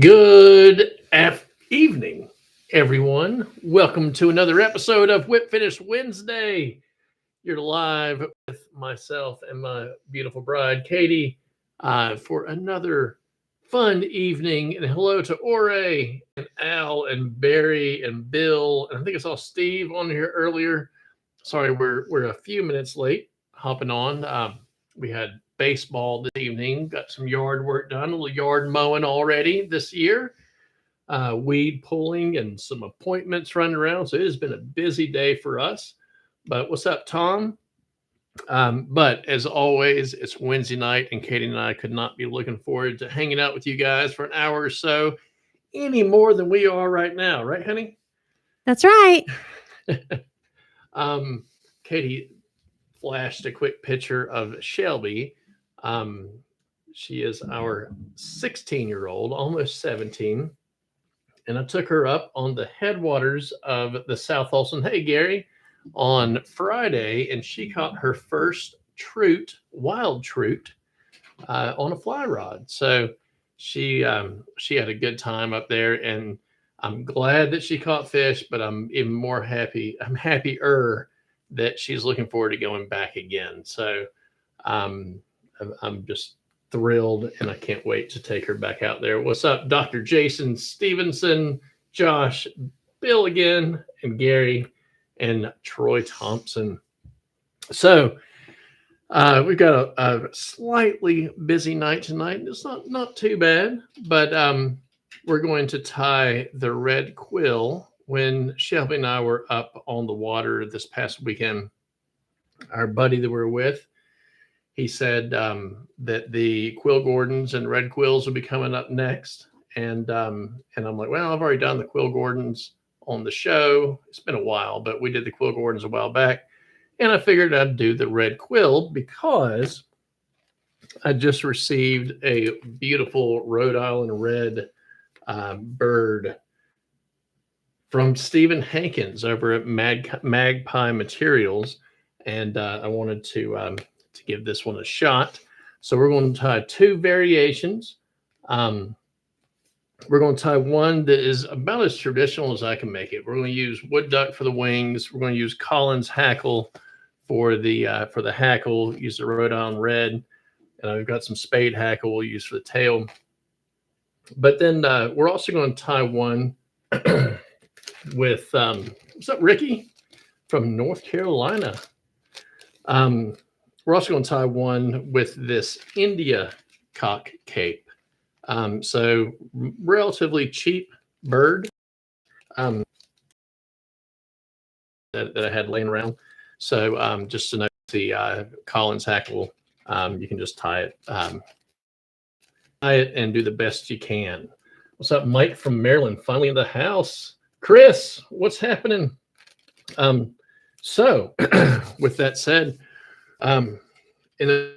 Good evening, everyone. Welcome to another episode of Whip Finish Wednesday. You're live with myself and my beautiful bride, Katie, for another fun evening. And hello to Ore and Al and Barry and Bill. And I think I saw Steve on here earlier. Sorry, we're a few minutes late hopping on. We had baseball this evening, got some yard work done, a little yard mowing already this year, weed pulling, and some appointments running around. So it has been a busy day for us. But what's up, Tom? But as always, it's Wednesday night, and Katie and I could not be looking forward to hanging out with you guys for an hour or so any more than we are right now, right, honey? That's right. um, Katie flashed a quick picture of Shelby. Um, she is our 16-year-old, almost 17. And I took her up on the headwaters of the South Olson. Hey, Gary, on Friday, and she caught her first wild trout, on a fly rod. So she had a good time up there, and I'm glad that she caught fish. But I'm even more happy. I'm happier that she's looking forward to going back again. So um, I'm just thrilled, and I can't wait to take her back out there. What's up, Dr. Jason Stevenson, Josh, Bill again, and Gary, and Troy Thompson. So we've got a slightly busy night tonight. It's not too bad, but we're going to tie the red quill. When Shelby and I were up on the water this past weekend, our buddy that we were with, he said that the quill Gordons and red quills will be coming up next, and I'm like, well, I've already done the quill Gordons on the show. It's been a while, but we did the quill Gordons a while back, and I figured I'd do the red quill because I just received a beautiful Rhode Island red bird from Stephen Hankins over at Magpie Materials, and I wanted to give this one a shot. So we're going to tie two variations. We're going to tie one that is about as traditional as I can make it. We're going to use wood duck for the wings. We're going to use Collins hackle for the hackle. Use the Rhode Island red, and I've got some spade hackle we'll use for the tail. But then we're also going to tie one with what's up, Ricky from North Carolina. We're also going to tie one with this India cock cape. So relatively cheap bird that I had laying around. So just to note the Collins hackle, you can just tie it and do the best you can. What's up, Mike from Maryland? Finally in the house. Chris, what's happening? So with that said, in the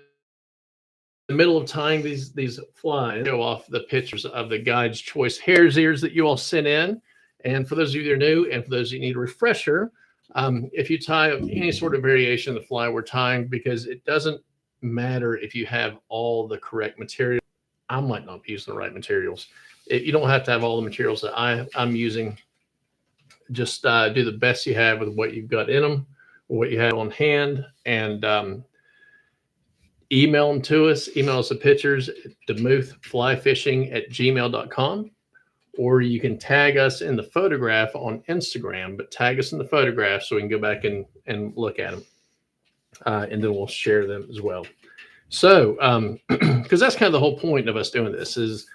middle of tying these flies, show off the pictures of the Guide's Choice hare's ears that you all sent in. And for those of you that are new, and for those that need a refresher, if you tie any sort of variation of the fly we're tying, because it doesn't matter if you have all the correct material. I might not be using the right materials. You don't have to have all the materials that I'm using. Just do the best you have with what you've got in them, or what you have on hand, and email them to us. Email us the pictures at demuthflyfishing@gmail.com, or you can tag us in the photograph on Instagram, but tag us in the photograph so we can go back and look at them, and then we'll share them as well. So because that's kind of the whole point of us doing this, is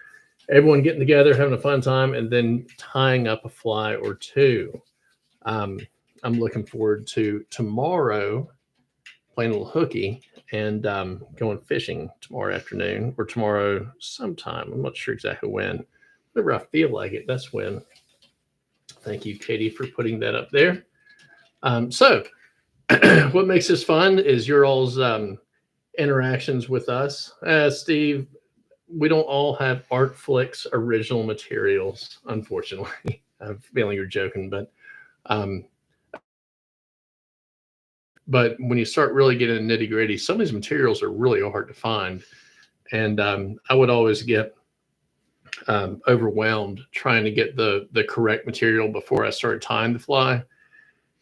everyone getting together, having a fun time, and then tying up a fly or two. I'm looking forward to tomorrow playing a little hooky and going fishing tomorrow afternoon, or tomorrow sometime. I'm not sure exactly when. Whenever I feel like it, that's when. Thank you, Katie, for putting that up there. So what makes this fun is your all's interactions with us. Steve, we don't all have Artflix original materials, unfortunately. I'm feeling you're joking, but when you start really getting nitty gritty, some of these materials are really hard to find. And I would always get overwhelmed trying to get the correct material before I started tying the fly.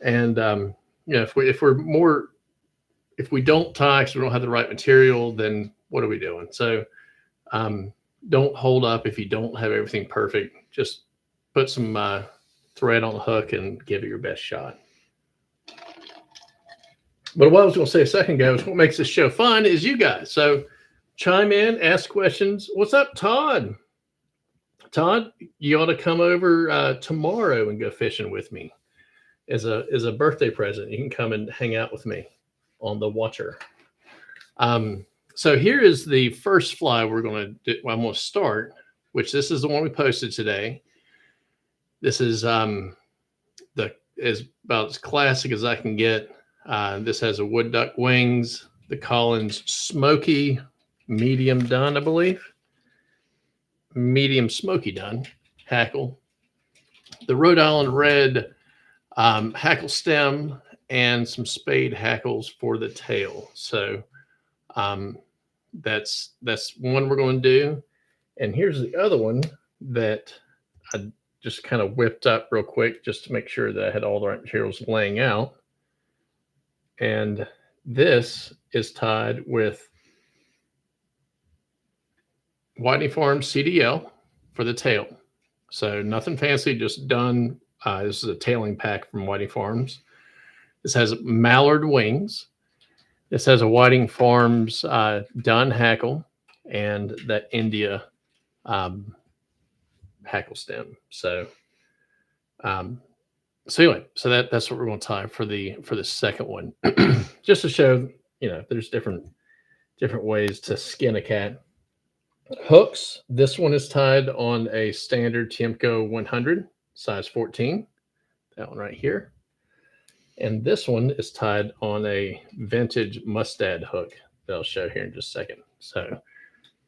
And if we don't tie because we don't have the right material, then what are we doing? So don't hold up if you don't have everything perfect. Just put some thread on the hook and give it your best shot. But what I was going to say a second ago is what makes this show fun is you guys. So chime in, ask questions. What's up, Todd? Todd, you ought to come over tomorrow and go fishing with me as a birthday present. You can come and hang out with me on the water. So here is the first fly we're going to do. I'm going to start, which this is the one we posted today. This is is about as classic as I can get. This has a wood duck wings, the Collins Smoky medium done, I believe. Medium smoky done, hackle. The Rhode Island Red hackle stem and some spade hackles for the tail. So that's one we're going to do. And here's the other one that I just kind of whipped up real quick just to make sure that I had all the right materials laying out. And this is tied with Whitney Farms CDL for the tail. So nothing fancy, just done. This is a tailing pack from Whitney Farms. This has mallard wings. This has a Whiting Farms done hackle and that India hackle stem. So anyway, so that's what we're going to tie for the second one, just to show there's different ways to skin a cat. Hooks. This one is tied on a standard Tiemco 100, size 14. That one right here. And this one is tied on a vintage Mustad hook that I'll show here in just a second. So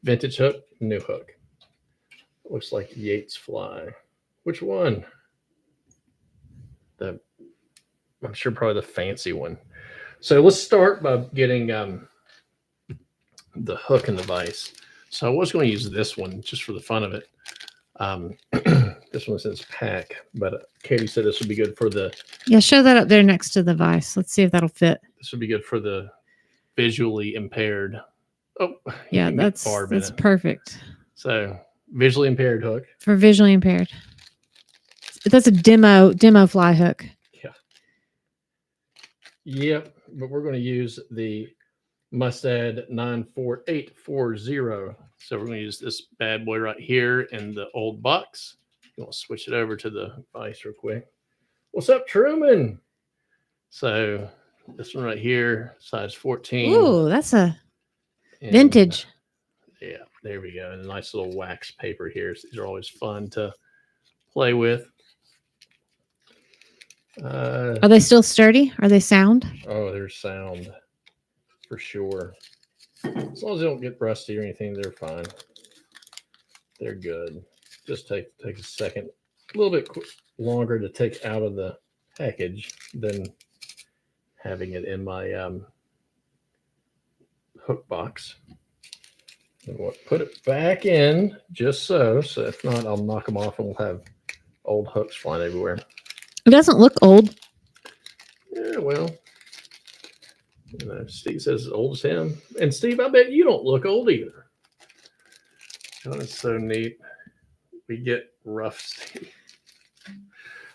vintage hook, new hook. Looks like Yates fly. Which one? I'm sure probably the fancy one. So let's start by getting the hook and the vise. So I was going to use this one just for the fun of it. This one says pack, but Katie said this would be good for the... Yeah, show that up there next to the vise. Let's see if that'll fit. This would be good for the visually impaired. Oh, yeah, that's perfect. So visually impaired hook. For visually impaired. That's a demo fly hook. Yeah. Yep, but we're going to use the Mustad 94840. So we're going to use this bad boy right here in the old box. You want to switch it over to the vise real quick. What's up, Truman? So this one right here, size 14. Ooh, that's a vintage. Yeah, there we go. And a nice little wax paper here. So these are always fun to play with. Are they still sturdy? Are they sound? Oh, they're sound for sure. As long as they don't get rusty or anything, they're fine. They're good. Just take a second, a little bit longer to take out of the package than having it in my hook box. And we'll put it back in just so if not, I'll knock them off and we'll have old hooks flying everywhere. It doesn't look old. Yeah, well, Steve says as old as him. And Steve, I bet you don't look old either. Oh, that's so neat. We get rough, Steve.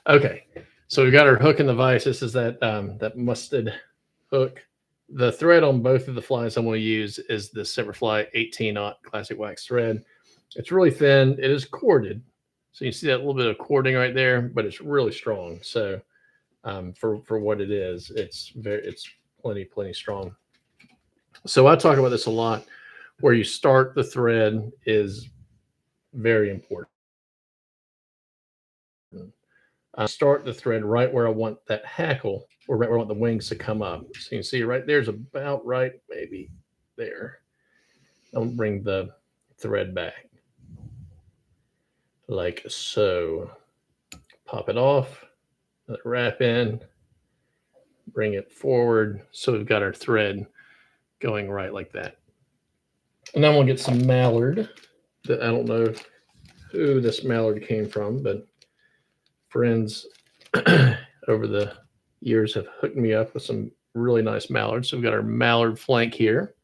Okay, so we got our hook in the vise. This is that mustard hook. The thread on both of the flies I'm going to use is the Silverfly 18-aught classic wax thread. It's really thin. It is corded. So you see that little bit of cording right there, but it's really strong. So for what it is, it's plenty strong. So I talk about this a lot. Where you start the thread is very important. I start the thread right where I want that hackle, or right where I want the wings to come up. So you can see right there's about right, maybe there. I'll bring the thread back like so. Pop it off, let it wrap in, bring it forward. So we've got our thread going right like that. And then we'll get some mallard that I don't know who this mallard came from, but friends over the years have hooked me up with some really nice mallards. So we've got our mallard flank here.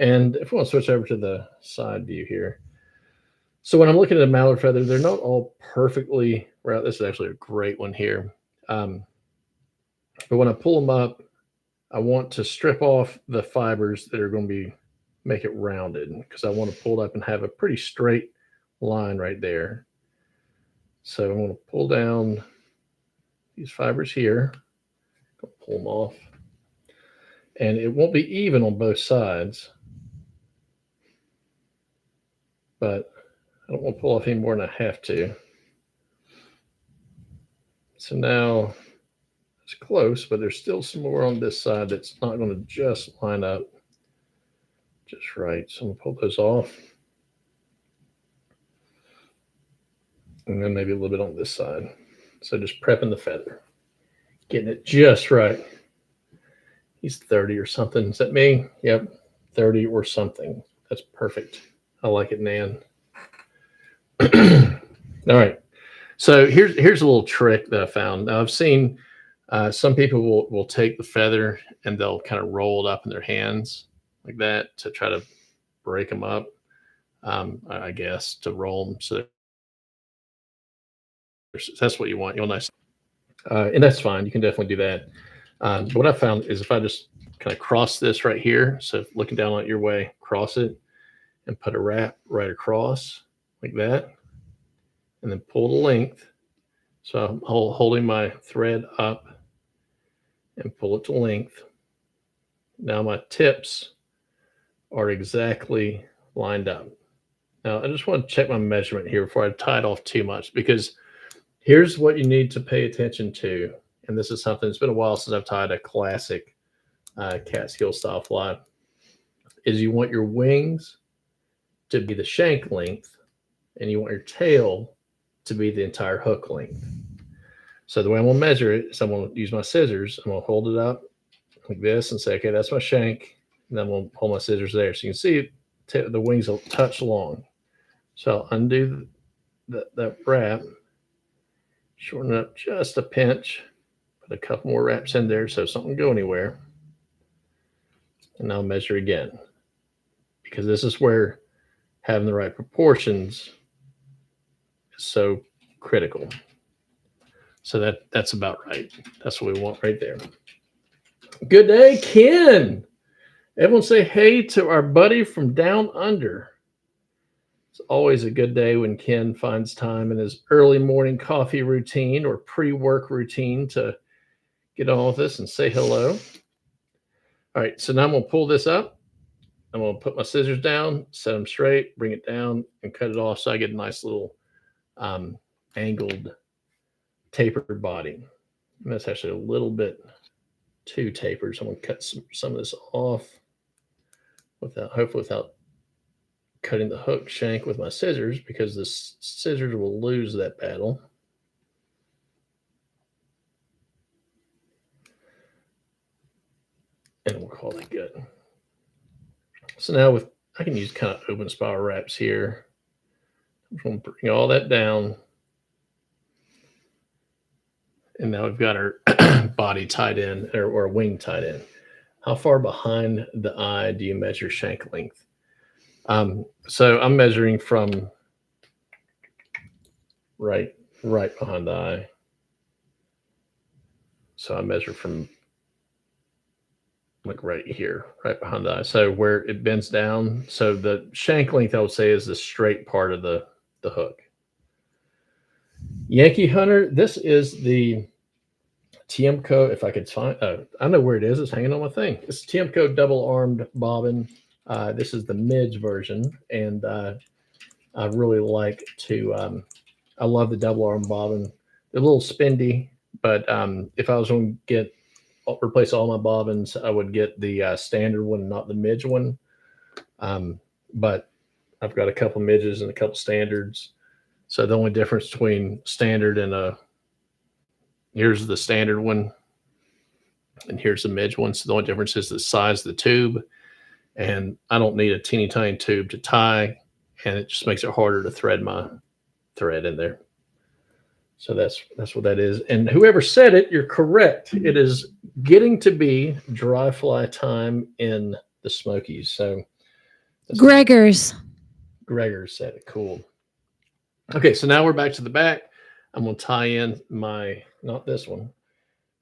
And if we want to switch over to the side view here. So when I'm looking at a mallard feather, they're not all perfectly round. This is actually a great one here. But when I pull them up, I want to strip off the fibers that are going to be make it rounded because I want to pull it up and have a pretty straight line right there. So I'm going to pull down these fibers here, pull them off, and it won't be even on both sides, but I don't want to pull off any more than I have to. So now it's close, but there's still some more on this side that's not going to just line up just right. So I'm going to pull those off. And then maybe a little bit on this side. So just prepping the feather, getting it just right. He's 30 or something. Is that me? Yep, 30 or something. That's perfect. I like it, Nan. All right. So here's a little trick that I found. Now I've seen some people will take the feather and they'll kind of roll it up in their hands like that to try to break them up. I guess to roll them so that's what you want. You want nice, and that's fine. You can definitely do that. But what I found is if I just kind of cross this right here, so looking down on it your way, cross it, and put a wrap right across like that, and then pull the length. So I'm holding my thread up and pull it to length. Now my tips are exactly lined up. Now I just want to check my measurement here before I tie it off too much, because here's what you need to pay attention to. And this is something, it's been a while since I've tied a classic Catskill style fly, is you want your wings to be the shank length and you want your tail to be the entire hook length. So the way I'm going to measure it is I'm going to use my scissors. I'm going to hold it up like this and say, okay, that's my shank. And then I'm going to hold my scissors there. So you can see the wings will touch long. So I'll undo that wrap, shorten it up just a pinch, put a couple more wraps in there so something go anywhere. And I'll measure again, because this is where having the right proportions is so critical. So that's about right. That's what we want right there. Good day, Ken. Everyone say hey to our buddy from down under. It's always a good day when Ken finds time in his early morning coffee routine or pre-work routine to get on with us and say hello. All right, so now I'm going to pull this up. I'm going to put my scissors down, set them straight, bring it down, and cut it off so I get a nice little angled, tapered body. And that's actually a little bit too tapered, so I'm going to cut some of this off hopefully without cutting the hook shank with my scissors, because the scissors will lose that battle. And we'll call that good. So now I can use kind of open spiral wraps here. I'm going to bring all that down. And now we've got our body tied in, or wing tied in. How far behind the eye do you measure shank length? So I'm measuring from right behind the eye. So I measure from like right here, right behind the eye. So where it bends down. So the shank length, I would say, is the straight part of the hook. Yankee Hunter, this is the Tiemco, if I could find, I know where it is. It's hanging on my thing. It's Tiemco double-armed bobbin. This is the Midge version, and I really like to, I love the double-armed bobbin. They're a little spendy, but if I was going to replace all my bobbins, I would get the standard one, not the Midge one. But I've got a couple Midges and a couple standards. So the only difference between standard and here's the standard one, and here's the Midge one. So the only difference is the size of the tube. And I don't need a teeny tiny tube to tie and it just makes it harder to thread my thread in there. So that's what that is. And whoever said it, you're correct. It is getting to be dry fly time in the Smokies. So Gregor's. Gregor said it. Cool. Okay, so now we're back to the back. I'm going to tie in my, not this one,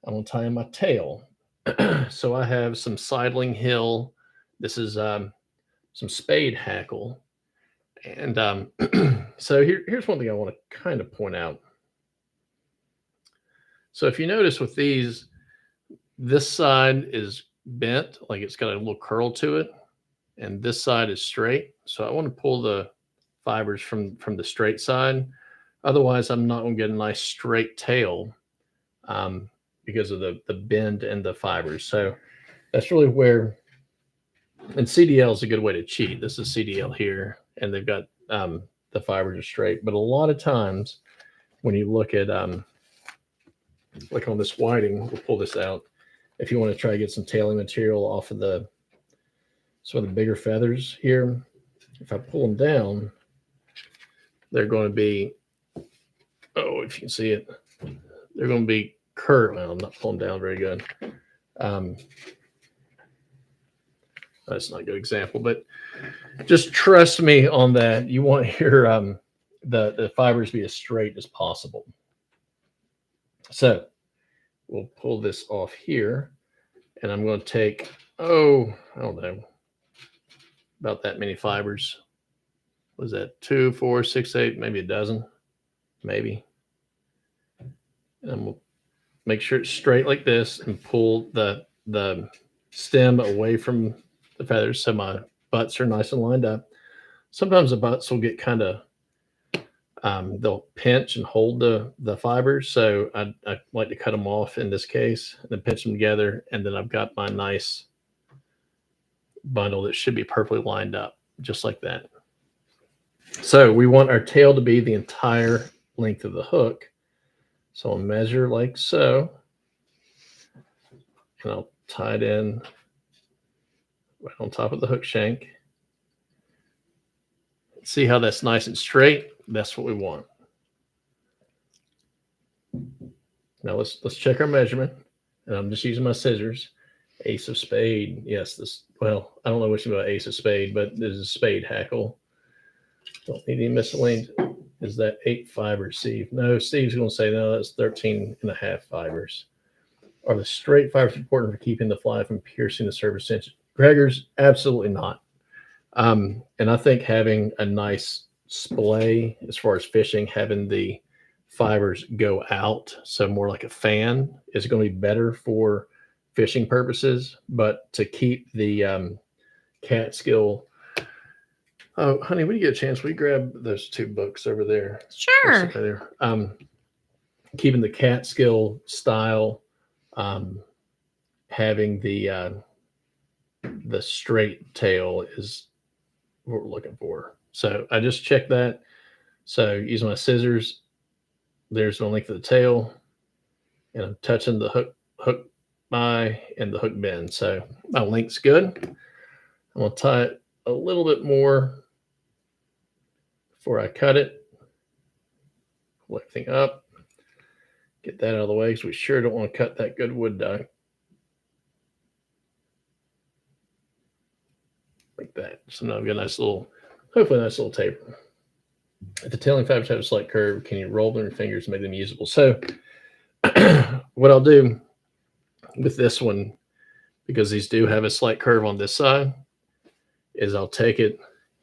I'm going to tie in my tail. So I have some Sidling Hill. This is some spade hackle. And so here's one thing I want to kind of point out. So if you notice with these, this side is bent, like it's got a little curl to it, and this side is straight. So I want to pull the fibers from the straight side. Otherwise, I'm not going to get a nice straight tail because of the bend in the fibers. So that's really where, and CDL is a good way to cheat. This is CDL here, and they've got the fibers are straight. But a lot of times when you look at, like on this whiting, we'll pull this out. If you want to try to get some tailing material off of some of the bigger feathers here, if I pull them down, they're going to be, oh, if you can see it, they're going to be curved. Well, I'm not pulling down very good. That's not a good example, but just trust me on that. You want your the fibers to be as straight as possible. So we'll pull this off here, and I'm going to take, I don't know, about that many fibers. Was that 2, 4, 6, 8, maybe a dozen, maybe. And we'll make sure it's straight like this and pull the stem away from the feathers so my butts are nice and lined up. Sometimes the butts will get kind of, they'll pinch and hold the fibers. So I like to cut them off in this case, and then pinch them together. And then I've got my nice bundle that should be perfectly lined up, just like that. So we want our tail to be the entire length of the hook. So I'll measure like so, and I'll tie it in right on top of the hook shank. See how that's nice and straight? That's what we want. Now let's check our measurement, and I'm just using my scissors. Ace of spade. Yes, this, well, I don't know which about ace of spade, but this is spade hackle. Don't need any miscellaneous. Is that 8 fibers, Steve? No, Steve's going to say, no, that's 13.5 fibers. Are the straight fibers important for keeping the fly from piercing the surface inch? Gregor's, absolutely not. And I think having a nice splay as far as fishing, having the fibers go out, so more like a fan, is going to be better for fishing purposes. But to keep the Catskill, oh, honey, when you get a chance, we grab those 2 books over there. Sure. Right there. Keeping the Catskill style, having the straight tail is what we're looking for. So I just checked that. So using my scissors, there's the length of the tail, and I'm touching the hook eye and the hook bend. So my length's good. I'm going to tie it a little bit more before I cut it. Pull everything up. Get that out of the way because we sure don't want to cut that good wood dye. Like that. So now I've got a nice little, hopefully a nice little taper. If the tailing fibers have a slight curve, can you roll them in your fingers and make them usable? So what I'll do with this one, because these do have a slight curve on this side, is I'll take it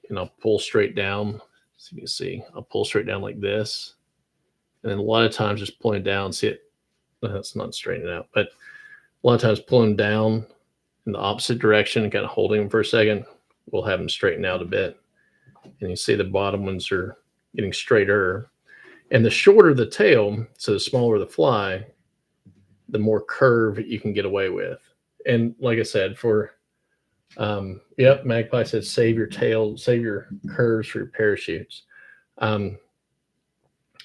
and I'll pull straight down. So you can see, I'll pull straight down like this. And then a lot of times just pulling down, see it, that's not straightening out, but a lot of times pulling down in the opposite direction and kind of holding them for a second, we'll have them straighten out a bit. And you see the bottom ones are getting straighter. And the shorter the tail, so the smaller the fly, the more curve you can get away with. And like I said, for, yep, Magpie said, save your tail, save your curves for your parachutes.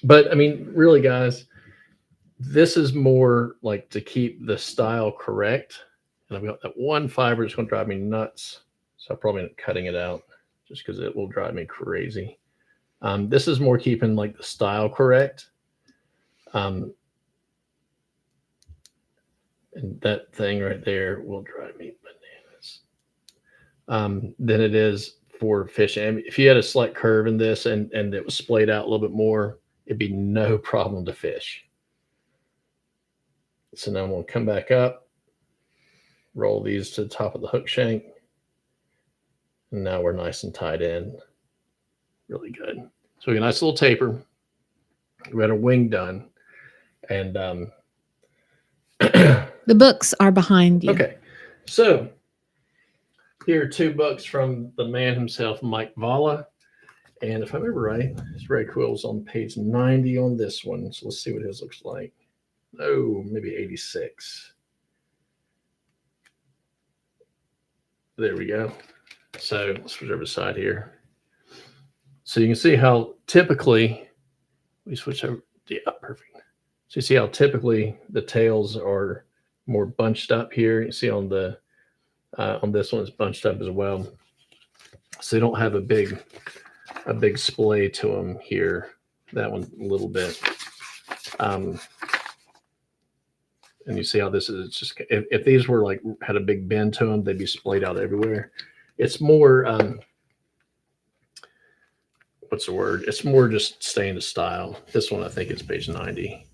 But I mean, really, guys, this is more like to keep the style correct. And I've got that one fiber that's going to drive me nuts. So I'll probably end up cutting it out. just because it will drive me crazy. This is more keeping like the style correct. Um, and that thing right there will drive me bananas. Than it is for fishing. I mean, if you had a slight curve in this and it was splayed out a little bit more, it'd be no problem to fish. So now I'm going to come back up, roll these to the top of the hook shank. And now we're nice and tied in. Really good. So we got a nice little taper. We got a wing done. And The books are behind you. okay. So here are 2 books from the man himself, Mike Valla. And if I remember right, his Red Quill's on page 90 on this one. So let's see what his looks like. Oh, maybe 86. There we go. So let's switch over to the side here. So you can see how typically we switch over. Yeah, perfect. So you see how typically the tails are more bunched up here. You see on the on this one it's bunched up as well. So they don't have a big splay to them here. That one a little bit. And you see how this is, it's just, if these were like had a big bend to them, they'd be splayed out everywhere. It's more, what's the word? It's more just staying to style. This one, I think it's page 90.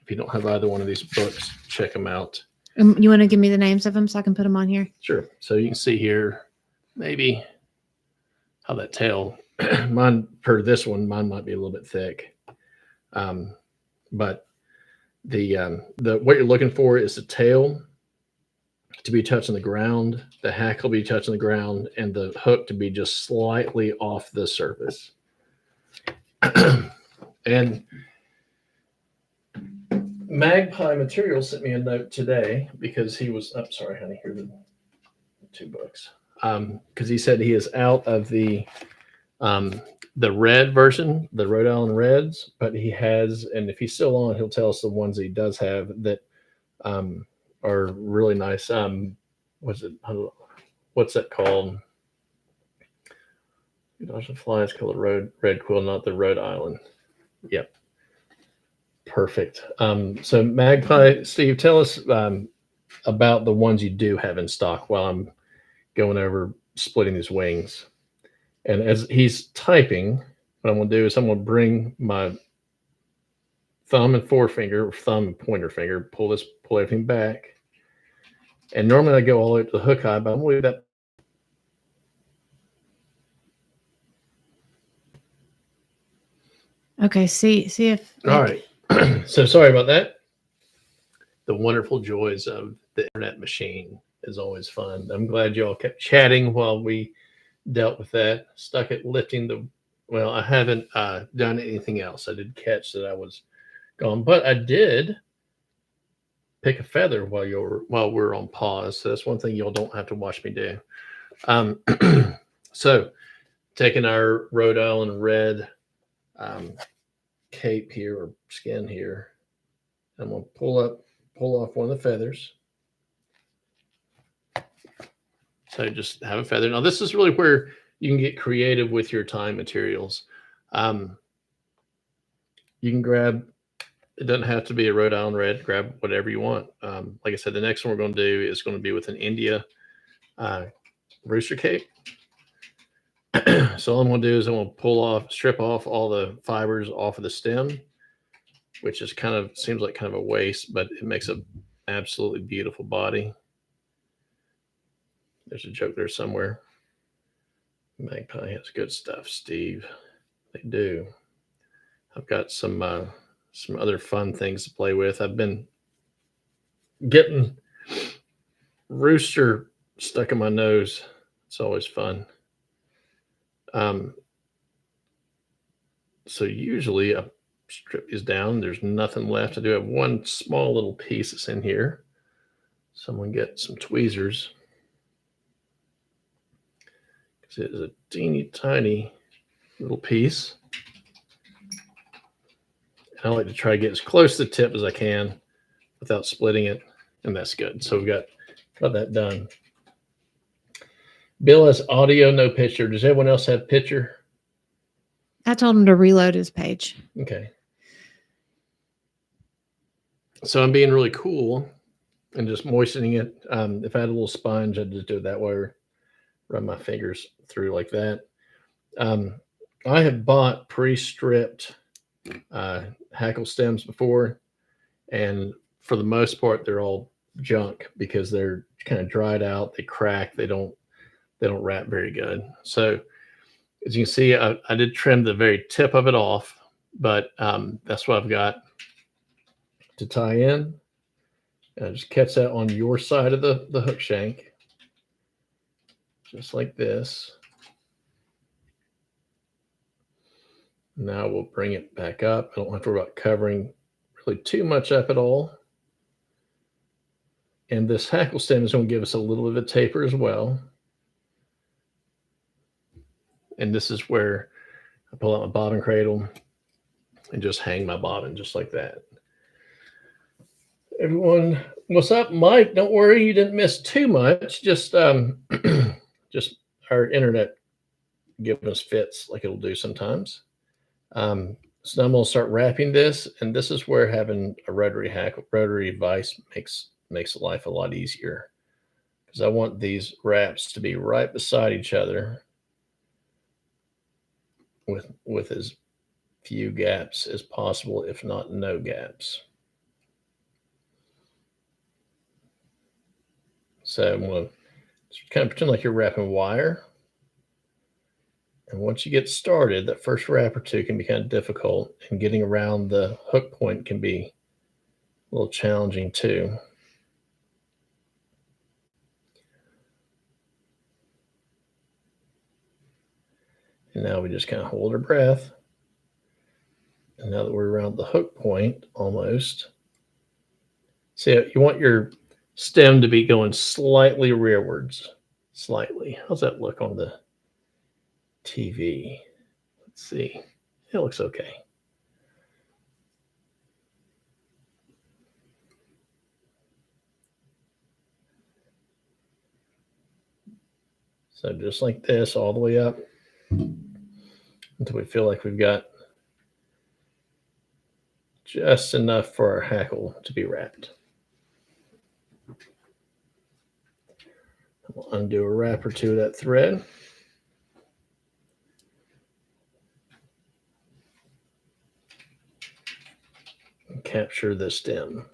If you don't have either one of these books, check them out. You want to give me the names of them so I can put them on here? Sure. So you can see here, maybe how that tail, mine per this one, mine might be a little bit thick. But the what you're looking for is the tail to be touching the ground, the hackle be touching the ground, and the hook to be just slightly off the surface. And Magpie Materials sent me a note today because he was, I'm sorry, honey, here are the 2 books. Because he said he is out of the red version, the Rhode Island Reds, but he has, and if he's still on, he'll tell us the ones that he does have that are really nice. What's that called? Dodging Flies called the Red Quill, not the Rhode Island. Yep. Perfect. So Magpie, Steve, tell us about the ones you do have in stock while I'm going over splitting these wings. And as he's typing, what I'm going to do is I'm going to bring my thumb and forefinger, thumb and pointer finger, pull everything back. And normally I go all the way to the hook eye, but I'm going to leave that. Okay, see if. All right. So sorry about that. The wonderful joys of the internet machine is always fun. I'm glad you all kept chatting while we dealt with that. Stuck at lifting the, well, I haven't done anything else. I did catch that I was gone, but I did pick a feather while we're on pause. So that's one thing y'all don't have to watch me do. So taking our Rhode Island Red cape here or skin here, I'm going to pull off one of the feathers. So just have a feather. Now this is really where you can get creative with your tying materials. You can grab, it doesn't have to be a Rhode Island Red, grab whatever you want. Like I said, the next one we're going to do is going to be with an India rooster cape. So all I'm going to do is I'm going to strip off all the fibers off of the stem, which is seems like kind of a waste, but it makes an absolutely beautiful body. There's a joke there somewhere. Magpie has good stuff, Steve. They do. I've got some other fun things to play with. I've been getting rooster stuck in my nose. It's always fun. So usually I strip these down. There's nothing left. I do have one small little piece that's in here. Someone get some tweezers. It is a teeny tiny little piece. I like to try to get as close to the tip as I can without splitting it, and that's good. So we've got that done. Bill has audio, no picture. Does everyone else have picture? I told him to reload his page. Okay. So I'm being really cool and just moistening it. If I had a little sponge, I'd just do it that way, or run my fingers through like that. I have bought pre-stripped hackle stems before, and for the most part, they're all junk because they're kind of dried out. They crack. They don't wrap very good. So as you can see, I did trim the very tip of it off, but that's what I've got to tie in. Just catch that on your side of the hook shank, just like this. Now we'll bring it back up. I don't have to worry about covering really too much up at all. And this hackle stem is going to give us a little bit of a taper as well. And this is where I pull out my bobbin cradle and just hang my bobbin just like that. Everyone, what's up, Mike? Don't worry, you didn't miss too much. Just just our internet giving us fits like it'll do sometimes. So now I'm gonna start wrapping this, and this is where having a rotary vise makes life a lot easier, because I want these wraps to be right beside each other with as few gaps as possible, if not no gaps. So I'm going to kind of pretend like you're wrapping wire. And once you get started, that first wrap or two can be kind of difficult, and getting around the hook point can be a little challenging too. And now we just kind of hold our breath. And now that we're around the hook point almost, see, you want your stem to be going slightly rearwards. Slightly. How's that look on the TV? Let's see. It looks okay. So just like this, all the way up until we feel like we've got just enough for our hackle to be wrapped. We'll undo a wrap or two of that thread. And capture the stem.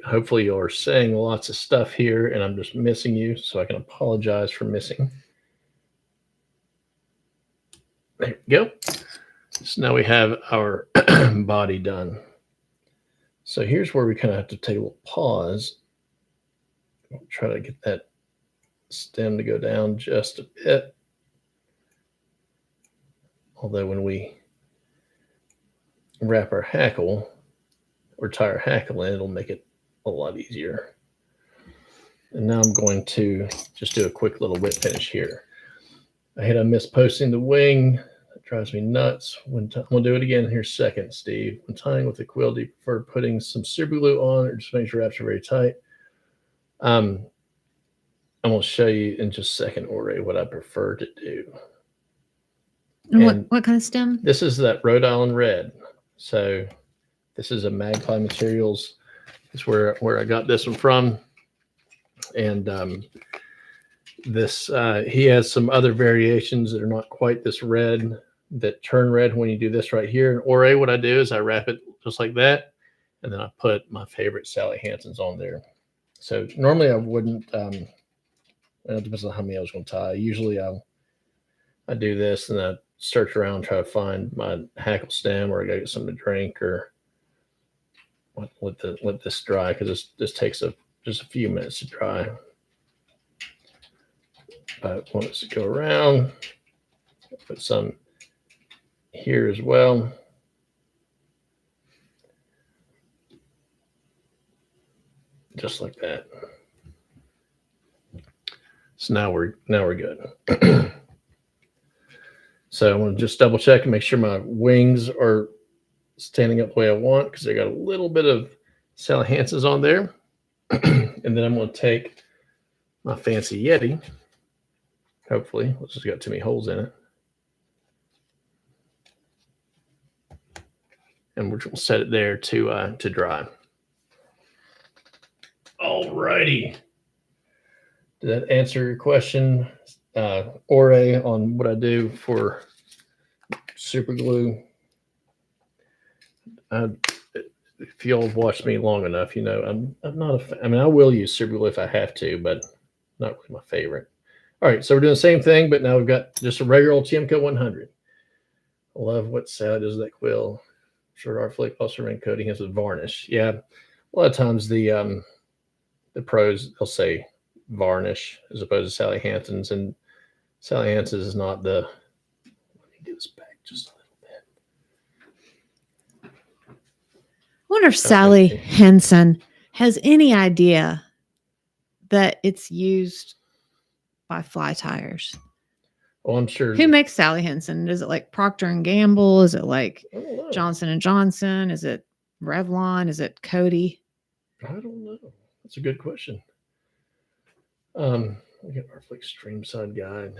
Hopefully you're saying lots of stuff here and I'm just missing you, so I can apologize for missing. There we go. So now we have our body done. So here's where we kind of have to take a little pause. We'll try to get that stem to go down just a bit. Although when we wrap our hackle or tie our hackle in, it'll make it a lot easier. And now I'm going to just do a quick little whip finish here. I missed posting the wing. That drives me nuts. I'm going to do it again here second, Steve. When tying with the quill, do you prefer putting some super glue on or just make sure wraps are very tight? I'm going to show you in just a second, Ori, what I prefer to do. And what kind of stem? This is that Rhode Island red. So this is a Magpie Materials. It's where I got this one from. And this he has some other variations that are not quite this red, that turn red when you do this right here. And Ore, what I do is I wrap it just like that, and then I put my favorite Sally Hansen's on there. So normally I wouldn't. It depends on how many I was going to tie. Usually I do this and I search around, try to find my hackle stem, or I gotta get something to drink, or let this dry, because this takes just a few minutes to dry. But I want us to go around, put some here as well. Just like that. So now we're good. So I want to just double check and make sure my wings are standing up the way I want, because they got a little bit of Sally Hansen's on there. And then I'm going to take my fancy Yeti. Hopefully, it's just got too many holes in it. And we'll set it there to dry. Alrighty. Did that answer your question, Ore, on what I do for super glue? If y'all have watched me long enough, you know I'm not a. I mean, I will use super glue if I have to, but not really my favorite. All right, so we're doing the same thing, but now we've got just a regular old Tiemco 100. I love what Sally does with that quill. Sure, our flake plus remain coating has with varnish. Yeah, a lot of times the pros they'll say varnish as opposed to Sally Hansen's, and Sally Hansen's is not the. Let me do this back just a little bit. I wonder if Sally Henson has any idea that it's used by Fly Tires. Well, I'm sure. Who makes Sally Henson? Is it like Procter and Gamble? Is it like Johnson and Johnson? Is it Revlon? Is it Cody? I don't know. That's a good question. We got our Extreme Side Guide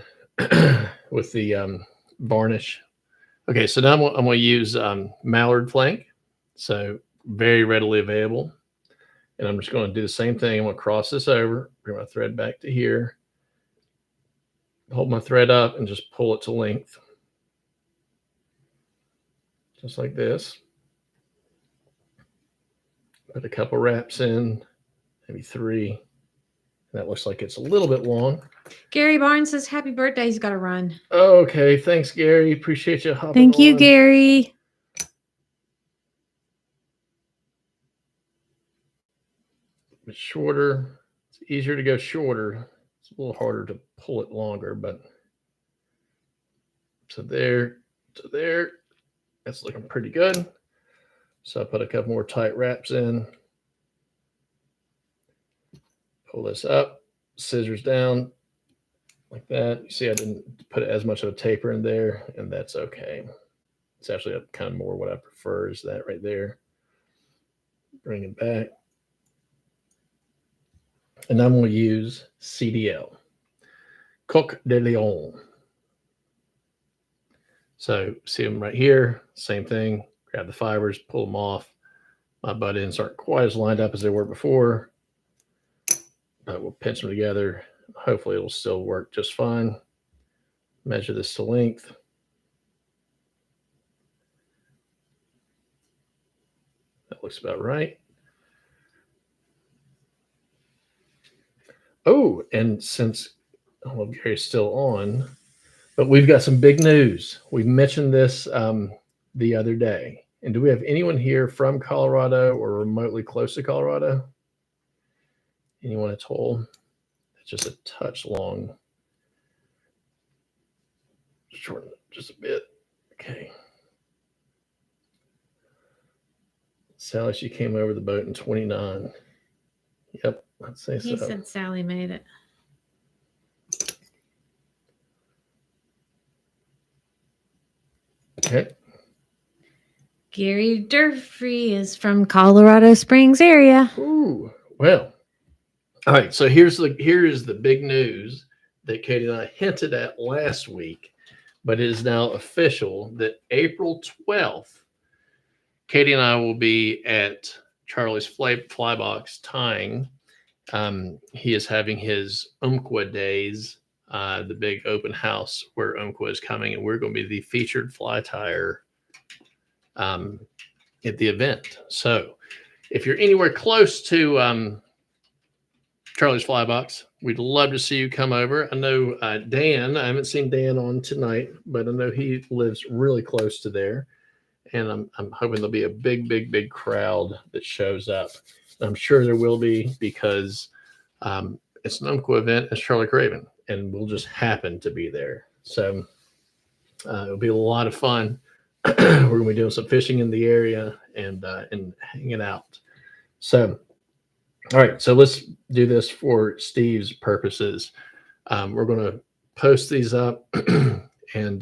with the varnish. Okay, so now I'm going to use mallard flank. So very readily available. And I'm just going to do the same thing. I'm going to cross this over, bring my thread back to here, hold my thread up, and just pull it to length. Just like this. Put a couple wraps in, maybe 3. That looks like it's a little bit long. Gary Barnes says, happy birthday. He's got to run. Okay. Thanks, Gary. Appreciate you hopping Thank you, Gary. It's shorter. It's easier to go shorter. It's a little harder to pull it longer, but so there to there. That's looking pretty good. So I put a couple more tight wraps in. Pull this up, scissors down like that. You see, I didn't put as much of a taper in there, and that's okay. It's actually kind of more what I prefer is that right there. Bring it back. And I'm going to use CDL, Coq de Lion. So see them right here, same thing. Grab the fibers, pull them off. My butt ends aren't quite as lined up as they were before, but we'll pinch them together. Hopefully it'll still work just fine. Measure this to length. That looks about right. Oh, and since I don't know if Gary's still on, but we've got some big news. We mentioned this the other day. And do we have anyone here from Colorado or remotely close to Colorado? Anyone at all? It's just a touch long. Shorten it just a bit. Okay. Sally, she came over the boat in 29. Yep, I'd say so. He said Sally made it. Okay. Gary Durfree is from Colorado Springs area. Ooh, well. All right, so here is the big news that Katie and I hinted at last week, but it is now official that April 12th, Katie and I will be at Charlie's Fly Box tying. He is having his Umpqua Days, the big open house where Umpqua is coming, and we're going to be the featured fly tire at the event. So if you're anywhere close to Charlie's Fly Box, we'd love to see you come over. I know Dan, I haven't seen Dan on tonight, but I know he lives really close to there. And I'm hoping there'll be a big crowd that shows up. I'm sure there will be because it's an Umpqua event. It's Charlie Craven, and we'll just happen to be there. So it'll be a lot of fun. We're going to be doing some fishing in the area and hanging out. So, all right. So let's do this for Steve's purposes. We're going to post these up and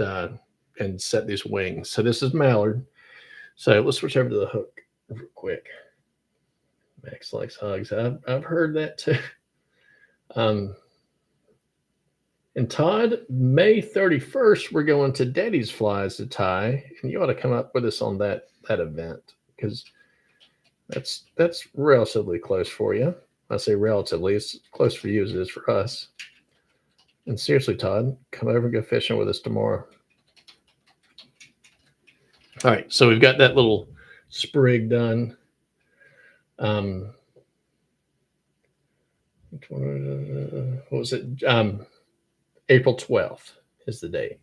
set these wings. So this is mallard. So let's switch over to the hook real quick. Max likes hugs. I've heard that too. And Todd, May 31st, we're going to Daddy's Flies to tie, and you ought to come up with us on that event because that's relatively close for you. I say relatively, it's close for you as it is for us. And seriously, Todd, come over and go fishing with us tomorrow. All right, so we've got that little sprig done. What was it? April 12th is the date.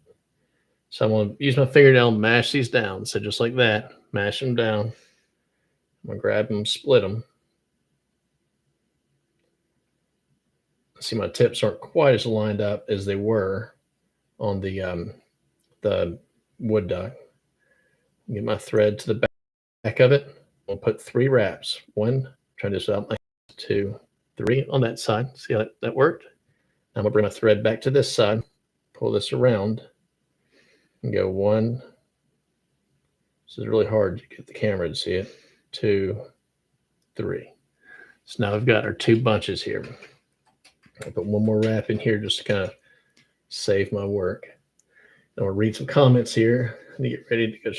So I'm going to use my fingernail and mash these down. So just like that, mash them down. I'm going to grab them, split them. See, my tips aren't quite as lined up as they were on the wood duck. Get my thread to the back of it. I'll put 3 wraps. 1, try this out. 2, 3 on that side. See how that worked? I'm going to bring my thread back to this side. Pull this around. And go 1. This is really hard to get the camera to see it. 2, 3. So now I've got our 2 bunches here. I'll put 1 more wrap in here just to kind of save my work. And we'll read some comments here and get ready to go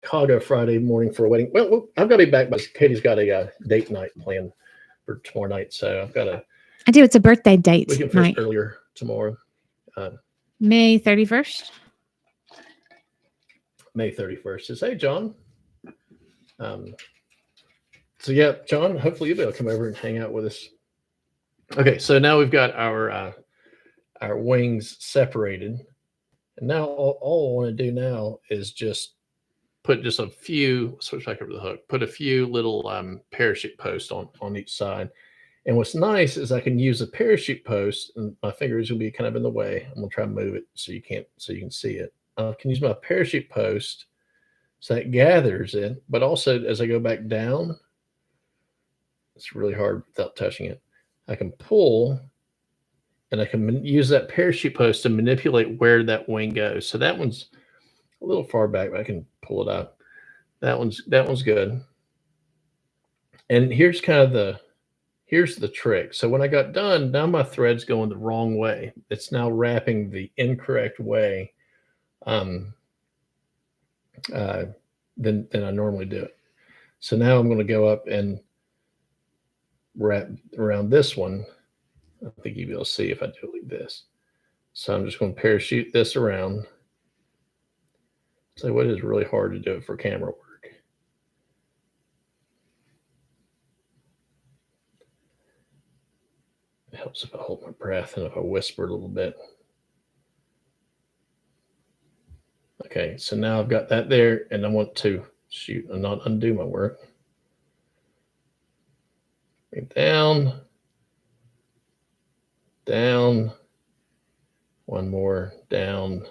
Chicago Friday morning for a wedding. Well, I've got to be back, but Katie's got a date night planned for tomorrow night, so I've got to. I do. It's a birthday date. We can finish earlier tomorrow. May 31st. May 31st is, hey, John. So yeah, John, hopefully you'll be able to come over and hang out with us. Okay, so now we've got our wings separated. And now all I want to do now is just put just a few, switch back over the hook, put a few little parachute posts on each side. And what's nice is I can use a parachute post, and my fingers will be kind of in the way. I'm gonna try to move it so you can see it. I can use my parachute post so that gathers it, but also as I go back down, it's really hard without touching it. I can pull, and I can use that parachute post to manipulate where that wing goes. So that one's a little far back, but I can pull it out. That one's good. And here's the trick. So when I got done, now my thread's going the wrong way. It's now wrapping the incorrect way than I normally do it. So now I'm going to go up and wrap around this one. I think you'll be able to see if I do it like this. So I'm just going to parachute this around. So what is really hard to do it for camera work. It helps if I hold my breath and if I whisper a little bit. Okay, so now I've got that there, and I want to shoot and not undo my work. Bring down, down, 1 more, down.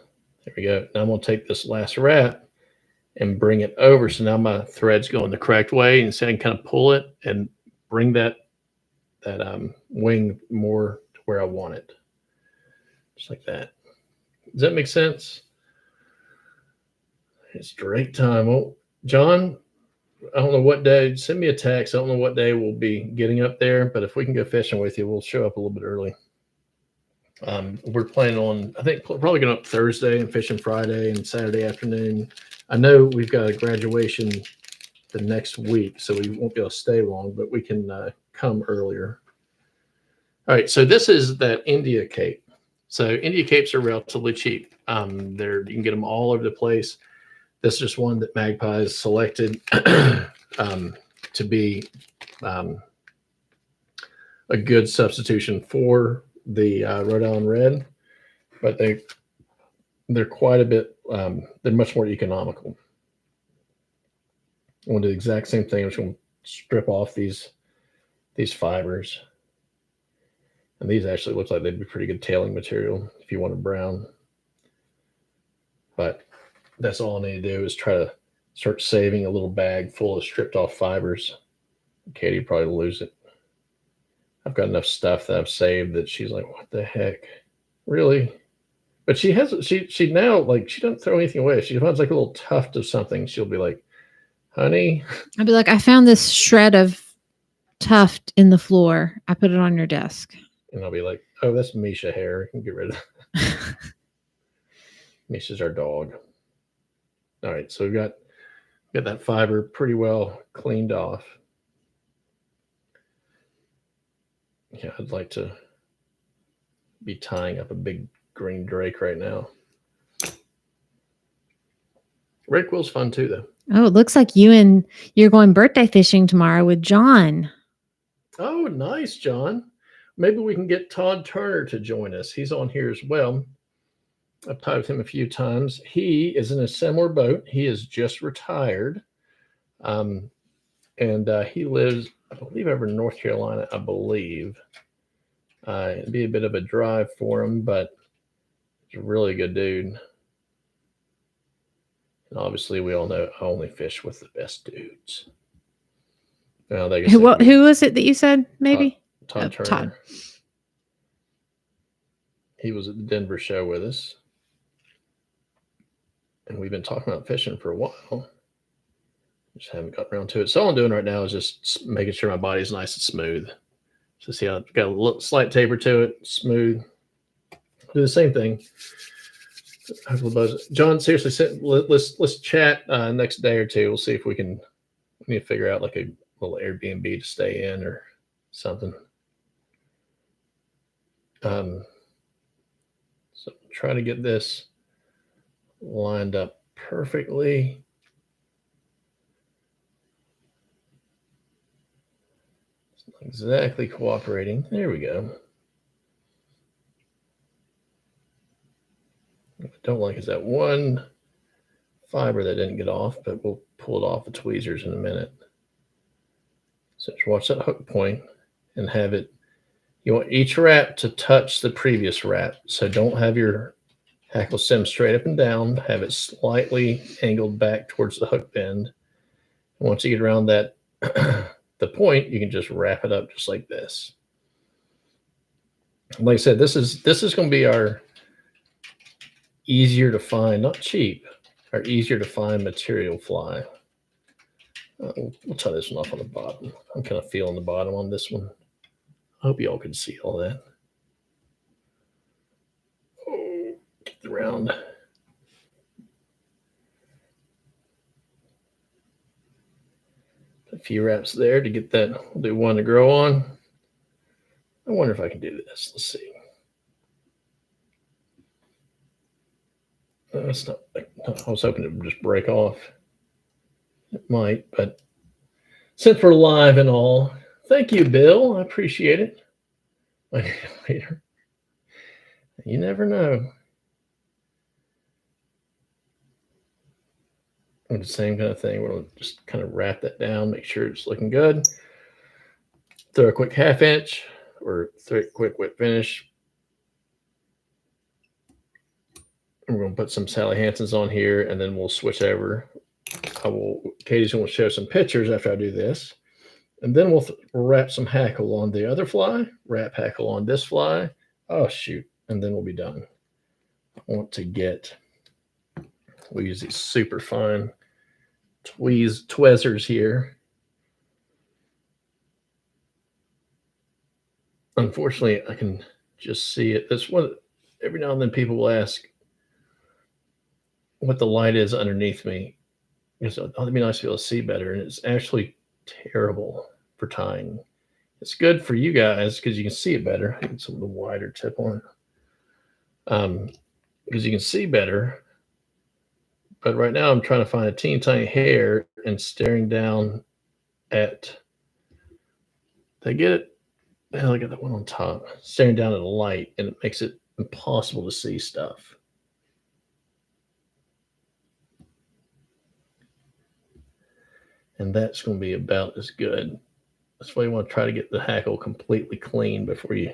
There we go. Now I'm going to take this last wrap and bring it over. So now my thread's going the correct way, and so I can kind of pull it and bring that wing more to where I want it. Just like that. Does that make sense? It's direct time. Oh, John, I don't know what day. Send me a text. I don't know what day we'll be getting up there, but if we can go fishing with you, we'll show up a little bit early. We're planning on, I think, probably going up Thursday and fishing Friday and Saturday afternoon. I know we've got a graduation the next week, so we won't be able to stay long, but we can come earlier. All right, so this is that India cape. So India capes are relatively cheap. You can get them all over the place. This is just one that Magpies selected to be a good substitution for the Rhode Island Red, but they're quite a bit. They're much more economical. I'm going to do the exact same thing. I'm just going to strip off these fibers, and these actually look like they'd be pretty good tailing material if you want a brown. But that's all I need to do is try to start saving a little bag full of stripped off fibers. Katie would probably lose it. I've got enough stuff that I've saved that she's like, what the heck? Really? But she now, like, she doesn't throw anything away. She finds like a little tuft of something. She'll be like, honey. I'd be like, I found this shred of tuft in the floor. I put it on your desk. And I'll be like, oh, that's Misha hair. I can get rid of that. Misha's our dog. All right, so we've got that fiber pretty well cleaned off. Yeah, I'd like to be tying up a big green drake right now. Red quill's fun too, though. Oh, it looks like you're going birthday fishing tomorrow with John. Oh, nice, John. Maybe we can get Todd Turner to join us. He's on here as well. I've tied with him a few times. He is in a similar boat. He is just retired. And he lives, I believe, over in North Carolina, I believe. It'd be a bit of a drive for him, but he's a really good dude. And obviously, we all know I only fish with the best dudes. Well, Who was it that you said maybe? Todd Turner. Todd. He was at the Denver show with us. And we've been talking about fishing for a while. Just haven't got around to it. So all I'm doing right now is just making sure my body's nice and smooth. So see how it's got a little slight taper to it, smooth. Do the same thing. John, seriously, let's chat next day or two. We'll see if we need to figure out like a little Airbnb to stay in or something. So try to get this lined up perfectly. It's not exactly cooperating. There we go. What I don't like is that one fiber that didn't get off, but we'll pull it off with tweezers in a minute. So just watch that hook point and have it. You want each wrap to touch the previous wrap. So don't have your hackle stem straight up and down. Have it slightly angled back towards the hook bend. And once you get around that, the point, you can just wrap it up just like this. Like I said, this is going to be our easier to find, not cheap, our easier to find material fly. We'll tie this one off on the bottom. I'm kind of feeling the bottom on this one. I hope y'all can see all that. Oh, get the round. A few wraps there to get that. We'll do one to grow on. I wonder if I can do this. Let's see. It's not. I was hoping it would just break off. It might, but since we're live and all, thank you, Bill. I appreciate it. Later. You never know. And the same kind of thing. We'll just kind of wrap that down, make sure it's looking good. Throw a quick half inch or throw a quick wet finish. And we're going to put some Sally Hansen's on here, and then we'll switch over. Katie's going to show some pictures after I do this. And then we'll wrap some hackle on the other fly, wrap hackle on this fly. Oh, shoot. And then we'll be done. I want to we use these super fine tweezers here. Unfortunately, I can just see it. That's what every now and then people will ask what the light is underneath me. So, it'd be nice to be able to see better. And it's actually terrible for tying. It's good for you guys because you can see it better. I need some of the wider tip on it. Because you can see better. But right now I'm trying to find a teeny tiny hair and staring down at, did I get it? Oh, I got that one on top. Staring down at a light, and it makes it impossible to see stuff. And that's going to be about as good. That's why you want to try to get the hackle completely clean before you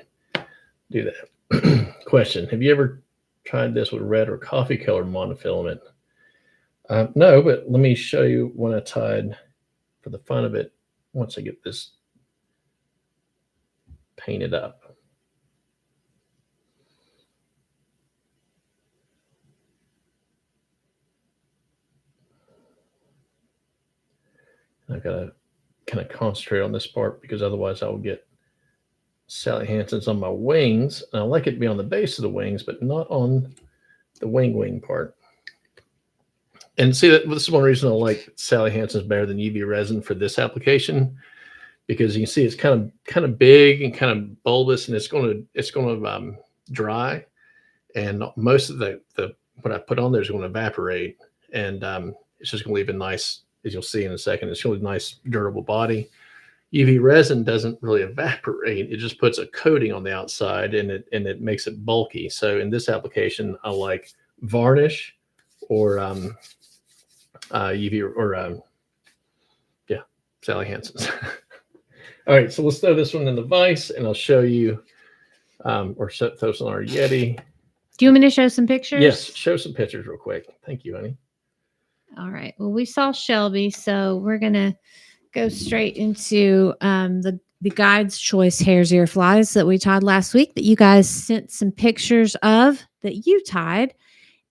do that. Question: have you ever tried this with red or coffee color monofilament? No, but let me show you when I tied for the fun of it once I get this painted up. I've got to kind of concentrate on this part because otherwise I will get Sally Hansen's on my wings. And I like it to be on the base of the wings, but not on the wing part. And see, that this is one reason I like Sally Hansen's better than UV resin for this application, because you can see it's kind of big and kind of bulbous, and it's going to dry, and most of the what I put on there is going to evaporate, and it's just going to leave a nice, as you'll see in a second, it's really nice durable body. UV resin doesn't really evaporate; it just puts a coating on the outside, and it makes it bulky. So in this application, I like varnish or UV or Sally Hansen's. All right, so let's throw this one in the vise, and I'll show you, or throw this on our Yeti. Do you want me to show some pictures? Yes, show some pictures real quick. Thank you, honey. All right. Well, we saw Shelby, so we're gonna go straight into the guide's choice hare's ear flies that we tied last week that you guys sent some pictures of that you tied.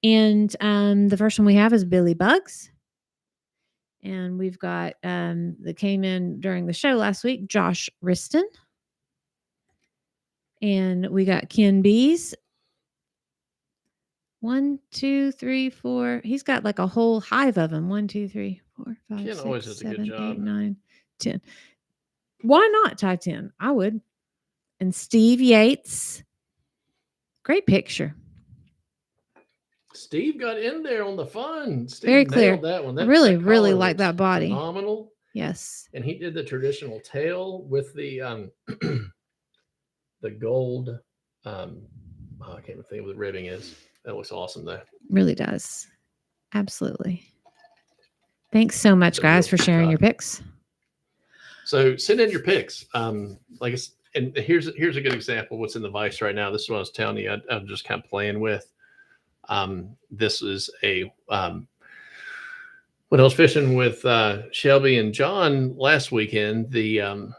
And the first one we have is Billy Bugs. And we've got that came in during the show last week, Josh Riston. And we got Ken Bees. 1, 2, 3, 4. He's got like a whole hive of them. 1, 2, 3, 4, 5, Ken 6, always does a good 7, job. 8, 9, 10. Why not tie 10? I would. And Steve Yates. Great picture. Steve got in there on the fun. Steve Very clear. nailed that one. I really collar like that looks body. Phenomenal. Yes. And he did the traditional tail with the the gold. I can't even think what the ribbing is. That looks awesome, though. Really does. Absolutely. Thanks so much, guys, for sharing your picks. So send in your picks. And here's a good example of what's in the vise right now. This is what I was telling you. I'm just kind of playing with. This is a when I was fishing with Shelby and John last weekend, the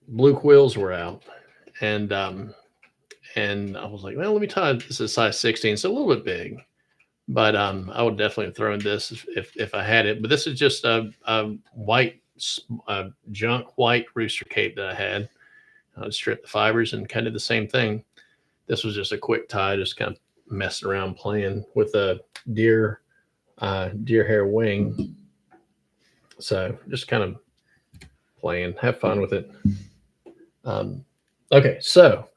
blue quills were out, and I was like, well, let me tie. This is size 16, so a little bit big, but I would definitely have thrown this if I had it. But this is just a white junk white rooster cape that I had. I would strip the fibers and kind of the same thing. This was just a quick tie, just kind of messing around playing with a deer hair wing. So just kind of playing, have fun with it. Okay, so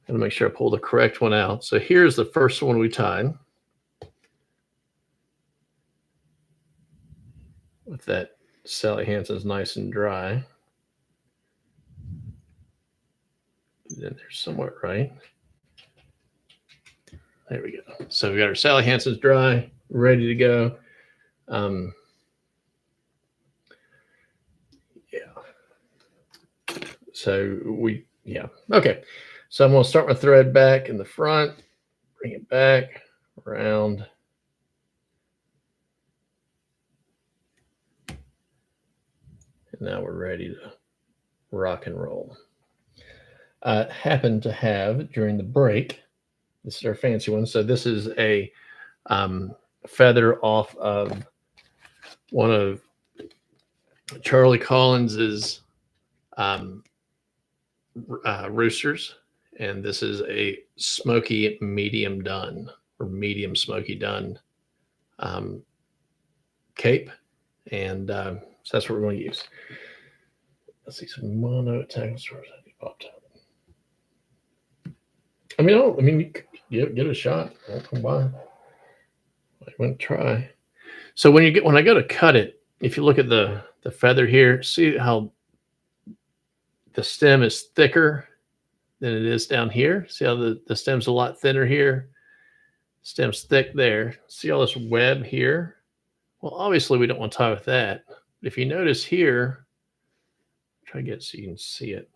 I'm gonna make sure I pull the correct one out. So here's the first one we tied with that Sally Hansen's nice and dry. Then there's somewhat right. There we go. So we got our Sally Hansen's dry, ready to go. So okay. So I'm going to start my thread back in the front, bring it back around. And now we're ready to rock and roll. I happened to have during the break, this is our fancy one. So this is a feather off of one of Charlie Collins's roosters, and this is a smoky medium dun or medium smoky dun cape, and so that's what we're going to use. Let's see, some mono tackle stores that popped up. I mean, give it a shot. I'll come by. I want to try. So when I go to cut it, if you look at the feather here, see how the stem is thicker than it is down here. See how the stem's a lot thinner here. Stem's thick there. See all this web here? Well, obviously we don't want to tie with that. But if you notice here, try to get so you can see it.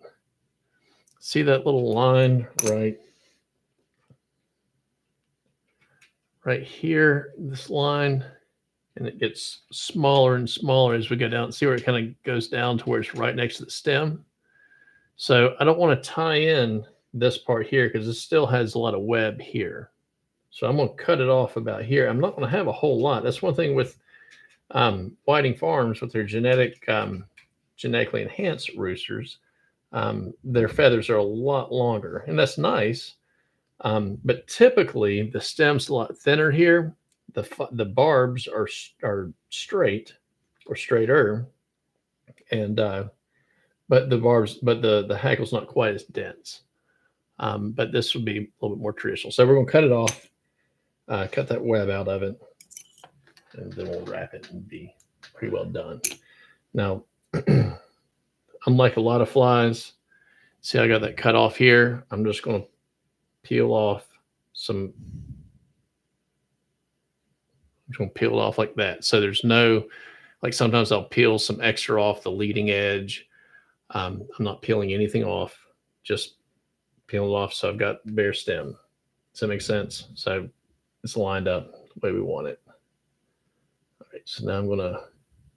See that little line right here, this line, and it gets smaller and smaller as we go down. See where it kind of goes down to where it's right next to the stem. So I don't want to tie in this part here because it still has a lot of web here. So I'm going to cut it off about here. I'm not going to have a whole lot. That's one thing with Whiting Farms with their genetically enhanced roosters, their feathers are a lot longer, and that's nice. But typically, the stem's a lot thinner here. The barbs are straight or straighter, and but the hackle's not quite as dense. But this would be a little bit more traditional. So we're going to cut it off, cut that web out of it, and then we'll wrap it and be pretty well done. Now, unlike a lot of flies, see I got that cut off here. I'm just going to peel off some. I'm just going to peel it off like that. So there's no, like sometimes I'll peel some extra off the leading edge. I'm not peeling anything off, just peel it off. So I've got bare stem. Does that make sense? So it's lined up the way we want it. All right, so now I'm going to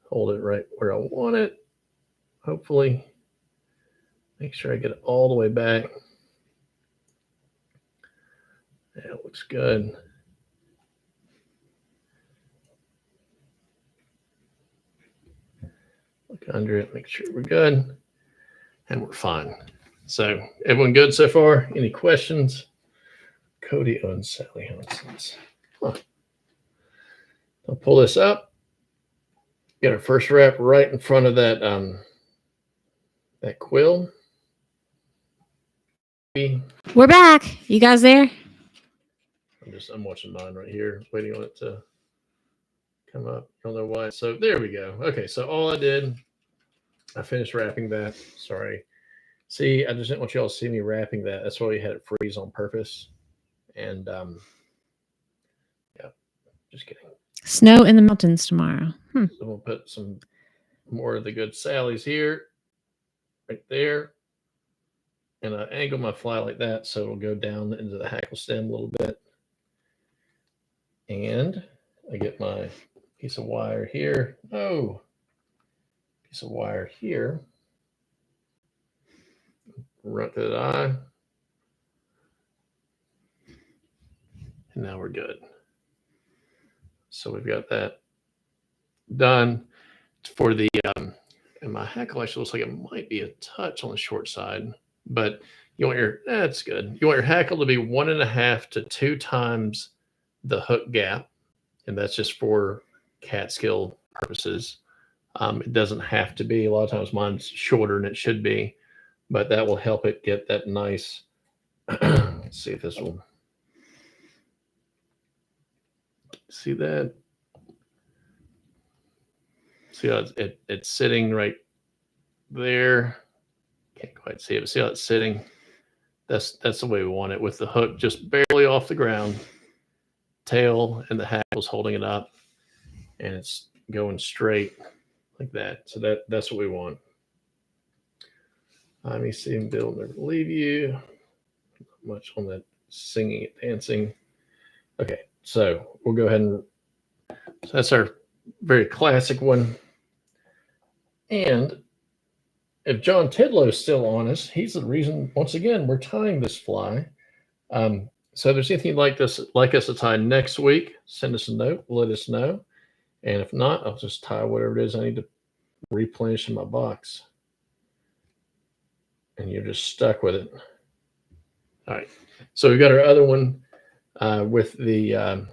hold it right where I want it. Hopefully, make sure I get it all the way back. Yeah, it looks good. Look under it, make sure we're good, and we're fine. So, everyone good so far? Any questions? Cody owns Sally Hunson's. Huh. I'll pull this up. Get our first wrap right in front of that that quill. We're back. You guys there? I'm watching mine right here, waiting on it to come up. I don't know why. So there we go. Okay, so all I did, I finished wrapping that. Sorry. See, I just didn't want y'all to see me wrapping that. That's why we had it freeze on purpose. And yeah, just kidding. Snow in the mountains tomorrow. So we'll put some more of the good Sally's here, right there. And I angle my fly like that so it'll go down into the hackle stem a little bit. And I get my piece of wire here. Oh, piece of wire here. Run to the eye. And now we're good. So we've got that done. For the and my hackle actually looks like it might be a touch on the short side, but you want your that's good. You want your hackle to be 1.5 to 2 times the hook gap, and that's just for catskill purposes. It doesn't have to be. A lot of times mine's shorter than it should be, but that will help it get that nice. Let's see if this will see that. See how it's sitting right there. Can't quite see it, but see how it's sitting. That's the way we want it, with the hook just barely off the ground, tail and the hackle's holding it up, and it's going straight like that. So that's what we want. Let me see him build Never Leave You. Not much on that singing and dancing. Okay, so we'll go ahead and so that's our very classic one. And if John Tidlow's still on us, he's the reason, once again, we're tying this fly. So if there's anything you'd like us to tie next week, send us a note, let us know. And if not, I'll just tie whatever it is I need to replenish in my box. And you're just stuck with it. All right. So we've got our other one with the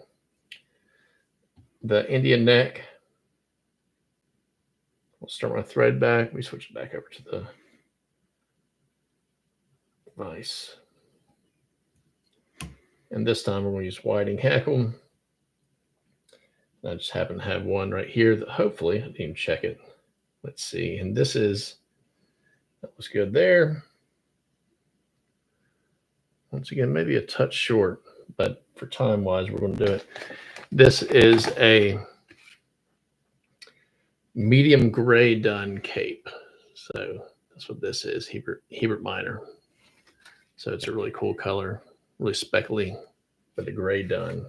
Indian neck. We'll start my thread back. We switch it back over to the vise. And this time we're going to use whiting hackle. I just happen to have one right here that hopefully, I didn't even check it. Let's see. And this is, that was good there. Once again, maybe a touch short, but for time wise, we're going to do it. This is a medium gray dun cape. So that's what this is, Hebert Minor. So it's a really cool color, really speckly, with the gray dun.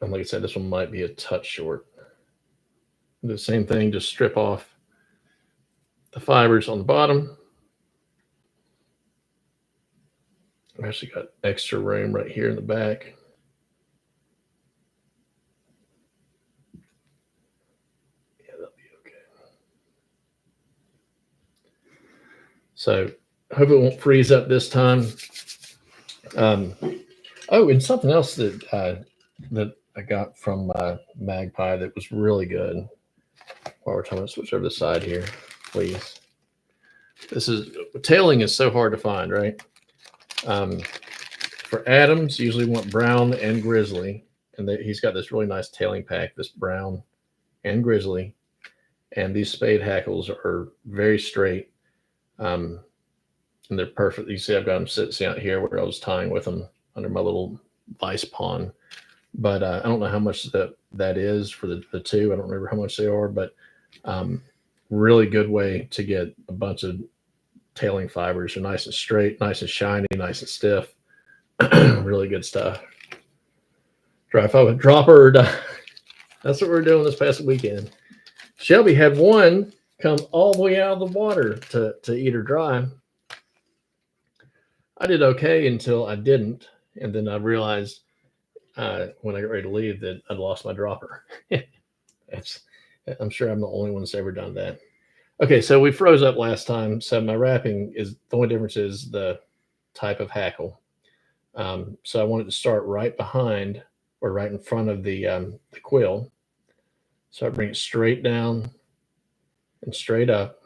And like I said, this one might be a touch short. The same thing, just strip off the fibers on the bottom. I've actually got extra room right here in the back. So hope it won't freeze up this time. Oh, and something else that I got from Magpie that was really good. While we're talking, switch over the side here, please. This is tailing is so hard to find, right? For Adams, usually want brown and grizzly, and he's got this really nice tailing pack, this brown and grizzly, and these spade hackles are very straight, and they're perfect. You see, I've got them sitting out here where I was tying with them under my little vice pond, but I don't know how much that is for the two. I don't remember how much they are, but really good way to get a bunch of tailing fibers. They're nice and straight, nice and shiny, nice and stiff. Really good stuff. Dry fiber dropper or die. That's what we're doing this past weekend. Shelby had one come all the way out of the water to eat her dry. I did okay until I didn't, and then I realized when I got ready to leave that I'd lost my dropper. I'm sure I'm the only one that's ever done that. Okay, so we froze up last time. So my wrapping is the only difference is the type of hackle. So I wanted to start right behind or right in front of the quill. So I bring it straight down and straight up,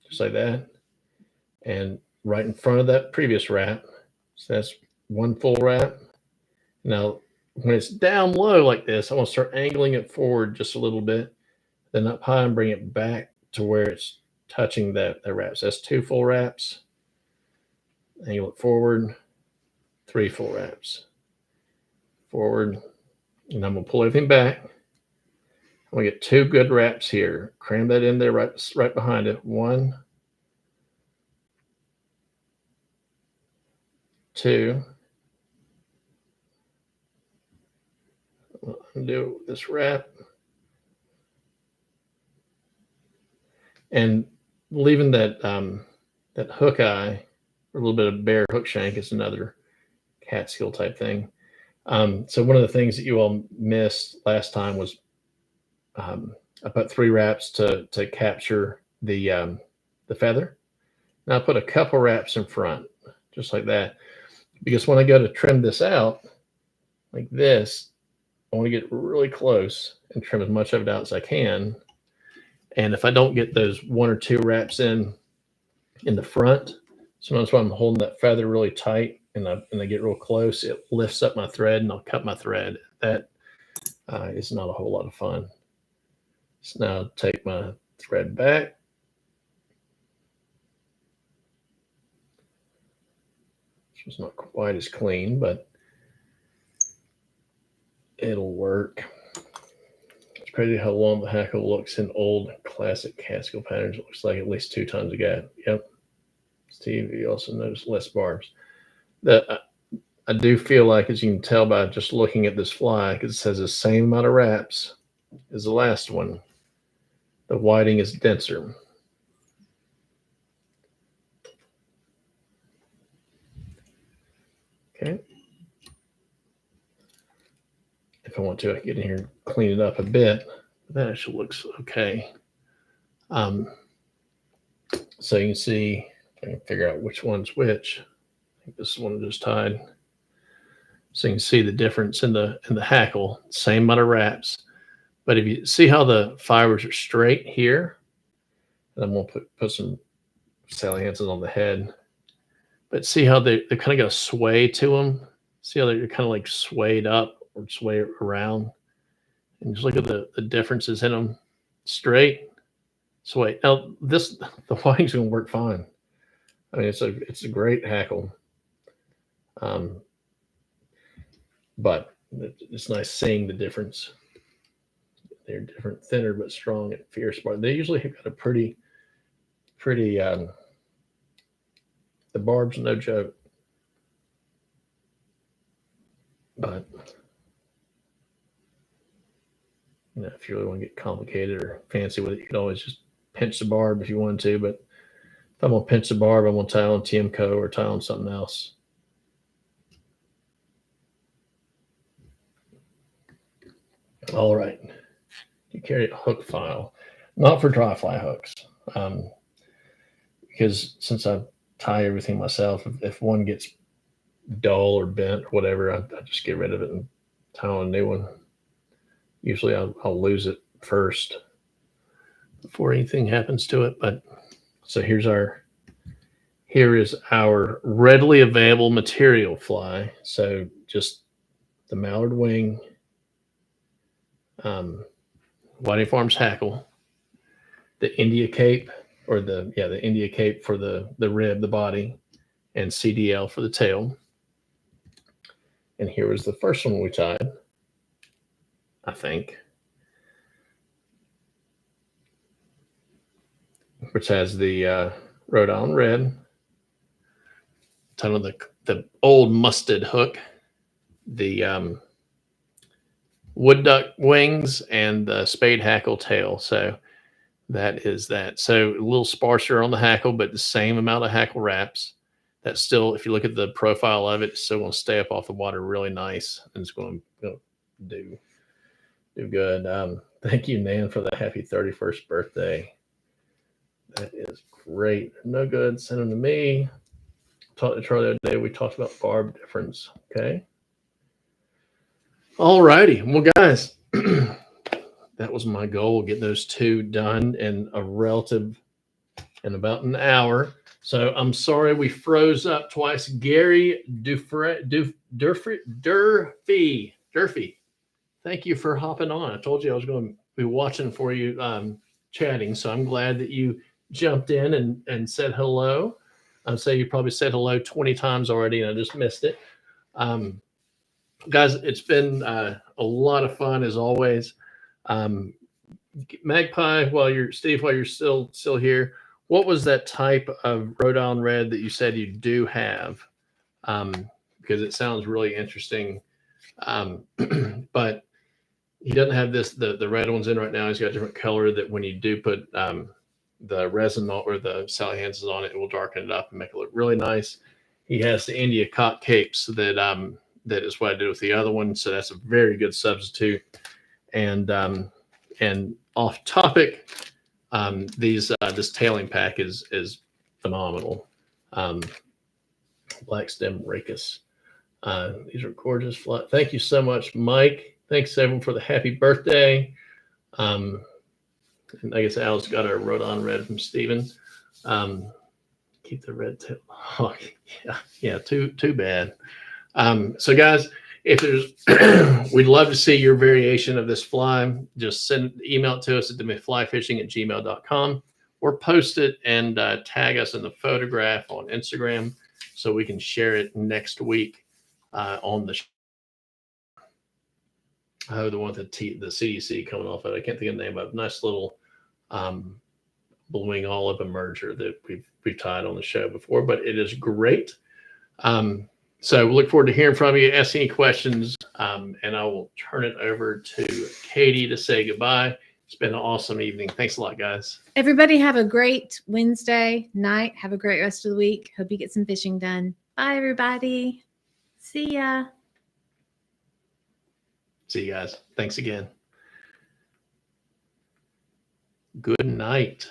just like that, and right in front of that previous wrap. So that's one full wrap. Now, when it's down low like this, I want to start angling it forward just a little bit, then up high and bring it back to where it's touching that wrap. So that's two full wraps. Angle it forward, three full wraps. Forward, and I'm going to pull everything back. I'm going to get two good wraps here. Cram that in there right behind it. One, two. Undo this wrap. And leaving that that hook eye, or a little bit of bare hook shank is another Catskill type thing. So one of the things that you all missed last time was I put three wraps to capture the feather. Now I put a couple wraps in front, just like that, because when I go to trim this out, like this, I want to get really close and trim as much of it out as I can. And if I don't get those one or two wraps in the front, sometimes when I'm holding that feather really tight and I get real close, it lifts up my thread and I'll cut my thread. That is not a whole lot of fun. So now take my thread back. It's not quite as clean, but it'll work. It's crazy how long the hackle looks in old classic Catskill patterns. It looks like at least 2 times a gap. Yep. Steve, you also notice less barbs. I do feel like, as you can tell by just looking at this fly, because it says the same amount of wraps as the last one, the whiting is denser. Okay. If I want to, I can get in here and clean it up a bit. That actually looks okay. So you can see, I can figure out which one's which. I think this one just tied. So you can see the difference in the hackle, same amount of wraps. But if you see how the fibers are straight here, and I'm going to put some Sally Hansen on the head, but see how they kind of got a sway to them. See how they're kind of like swayed up or sway around, and just look at the differences in them. Straight, sway. Now the whiting's going to work fine. I mean, it's a great hackle. But it's nice seeing the difference. They're different, thinner but strong and fierce. But they usually have got a pretty. The barb's no joke. But if you really want to get complicated or fancy with it, you can always just pinch the barb if you want to. But if I'm gonna pinch the barb, I'm gonna tie on TMCO or tie on something else. All right. You carry a hook file, not for dry fly hooks. You because since I tie everything myself, if one gets dull or bent or whatever, I just get rid of it and tie on a new one. Usually I'll lose it first before anything happens to it. But so here is our readily available material fly. So just the mallard wing, Whiting Farms hackle, the India Cape, or the India Cape for the rib, the body, and CDL for the tail. And here was the first one we tied, I think, which has the Rhode Island red, ton of the old musted hook, the wood duck wings, and the spade hackle tail. So that is that. So a little sparser on the hackle, but the same amount of hackle wraps. That's still, if you look at the profile of it, it's still going to stay up off the water really nice, and it's going to do good. Thank you, Nan, for the happy 31st birthday. That is great. No good. Send them to me. Talked to Charlie the other day. We talked about barb difference. Okay. All righty. Well, guys, that was my goal, get those two done in about an hour. So I'm sorry we froze up twice. Gary Durfee, thank you for hopping on. I told you I was going to be watching for you chatting, so I'm glad that you jumped in and said hello. I'd say you probably said hello 20 times already, and I just missed it. Guys, it's been a lot of fun as always. Magpie, while you're still here, what was that type of Rhode Island red that you said you do have? Because it sounds really interesting. But he doesn't have the red ones in right now. He's got a different color that when you do put the resin or the Sally Hansen's on it, it will darken it up and make it look really nice. He has the India Cock capes that is what I did with the other one. So that's a very good substitute. And off topic, this tailing pack is phenomenal. Black stem racus. These are gorgeous. Thank you so much, Mike. Thanks everyone for the happy birthday. And I guess Al's got our Rhode Island red from Steven. Keep the red tail. Oh, yeah. Too bad. So guys, if there's, we'd love to see your variation of this fly. Just email it to us at themythflyfishing@gmail.com or post it and tag us in the photograph on Instagram so we can share it next week on the show. Oh, the one with the CDC coming off of it. I can't think of the name of it. Nice little blue-wing olive emerger that we've tied on the show before, but it is great. So we look forward to hearing from you. Ask any questions, and I will turn it over to Katie to say goodbye. It's been an awesome evening. Thanks a lot, guys. Everybody have a great Wednesday night. Have a great rest of the week. Hope you get some fishing done. Bye, everybody. See ya. See you guys. Thanks again. Good night.